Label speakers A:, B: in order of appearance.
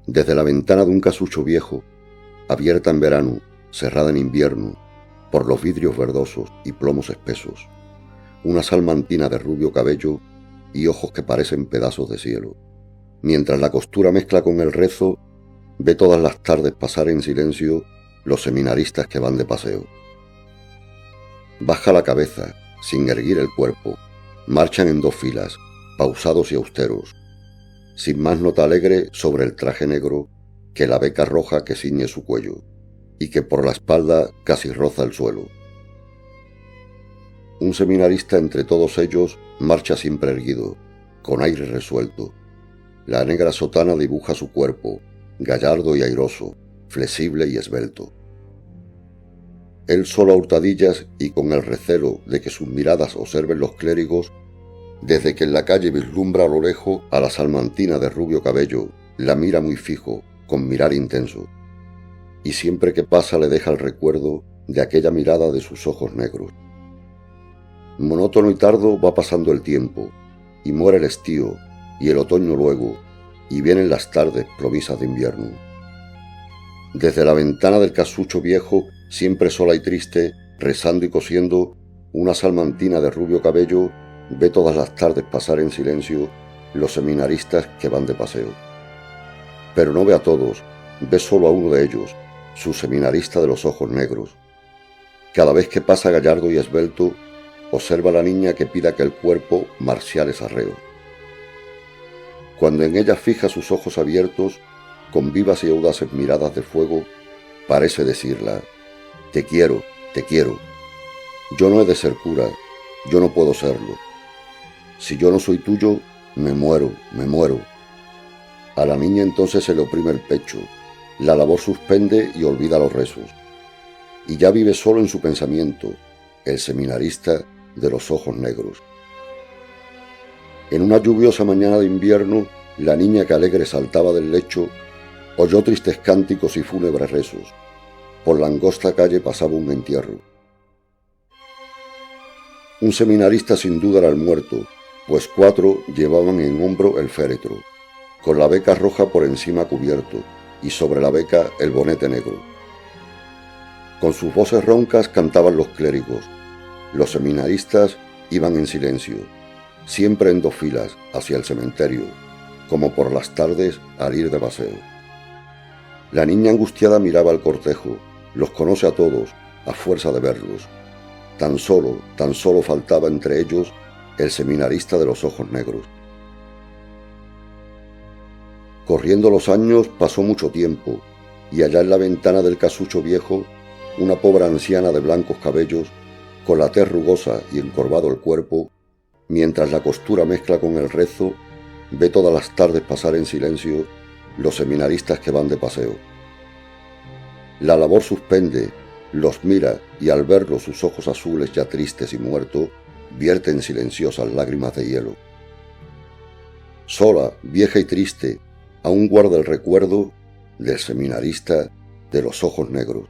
A: Desde la ventana de un casucho viejo, abierta en verano, cerrada en invierno, por los vidrios verdosos y plomos espesos, una salmantina de rubio cabello y ojos que parecen pedazos de cielo. Mientras la costura mezcla con el rezo, ve todas las tardes pasar en silencio los seminaristas que van de paseo. Baja la cabeza, sin erguir el cuerpo, marchan en dos filas, pausados y austeros, sin más nota alegre sobre el traje negro que la beca roja que ciñe su cuello y que por la espalda casi roza el suelo. Un seminarista entre todos ellos marcha siempre erguido, con aire resuelto. La negra sotana dibuja su cuerpo, gallardo y airoso, flexible y esbelto. Él solo a hurtadillas y con el recelo de que sus miradas observen los clérigos, desde que en la calle vislumbra a lo lejos a la salmantina de rubio cabello, la mira muy fijo, con mirar intenso, y siempre que pasa le deja el recuerdo de aquella mirada de sus ojos negros. Monótono y tardo va pasando el tiempo, y muere el estío, y el otoño luego, y vienen las tardes provisas de invierno. Desde la ventana del casucho viejo, siempre sola y triste, rezando y cosiendo, una salmantina de rubio cabello ve todas las tardes pasar en silencio los seminaristas que van de paseo. Pero no ve a todos, ve solo a uno de ellos, su seminarista de los ojos negros. Cada vez que pasa gallardo y esbelto, observa a la niña que pide aquel cuerpo marciales arreos. Cuando en ella fija sus ojos abiertos, con vivas y audaces miradas de fuego, parece decirla: te quiero, te quiero. Yo no he de ser cura, yo no puedo serlo. Si yo no soy tuyo, me muero, me muero. A la niña entonces se le oprime el pecho, la labor suspende y olvida los rezos. Y ya vive solo en su pensamiento, el seminarista de los ojos negros. En una lluviosa mañana de invierno, la niña que alegre saltaba del lecho oyó tristes cánticos y fúnebres rezos. Por la angosta calle pasaba un entierro. Un seminarista sin duda era el muerto, pues 4 llevaban en hombro el féretro, con la beca roja por encima cubierto, y sobre la beca el bonete negro. Con sus voces roncas cantaban los clérigos. Los seminaristas iban en silencio, siempre en dos filas, hacia el cementerio, como por las tardes al ir de paseo. La niña angustiada miraba al cortejo, los conoce a todos, a fuerza de verlos. Tan solo faltaba entre ellos el seminarista de los ojos negros. Corriendo los años pasó mucho tiempo, y allá en la ventana del casucho viejo, una pobre anciana de blancos cabellos, con la tez rugosa y encorvado el cuerpo, mientras la costura mezcla con el rezo, ve todas las tardes pasar en silencio los seminaristas que van de paseo. La labor suspende, los mira y al verlos sus ojos azules ya tristes y muertos, vierten silenciosas lágrimas de hielo. Sola, vieja y triste, aún guarda el recuerdo del seminarista de los ojos negros.